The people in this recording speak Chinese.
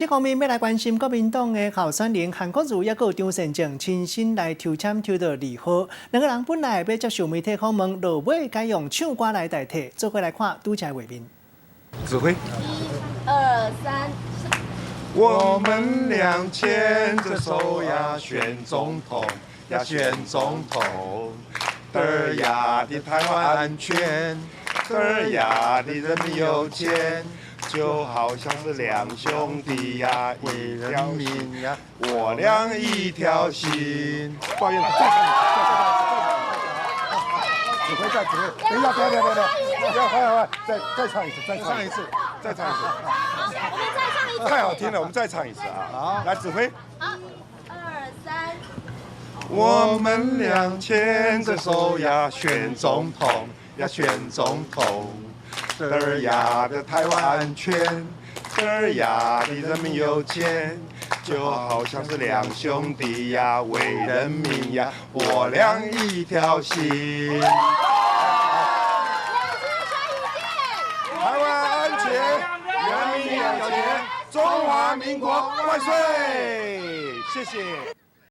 这方面要来关心国民党的候选人韩国瑜也有张善政亲身来抽签抽到2号，两个人本来要接受媒体访问，落尾改用唱歌来代替。做伙来看拄才画面。指挥。1、2、3。我们俩牵着手呀，选总统呀，选总统。嘚呀的台湾安全，嘚呀的人民有钱。 就好像是两兄弟呀，一条心呀，我俩一条心。抱怨，指挥再指挥，等一下，不要，不要，快，再唱一次，再唱一次。好，我们再唱一次。太好听了，我们再唱一次啊！好，来指挥。好，2、3。我们俩牵着手呀，选总统呀，选总统。 嘚呀的台湾安全，嘚呀的人民有钱，就好像是两兄弟呀，为人民呀，我俩一条心。台湾安全，人民有钱，中华民国万岁！谢谢。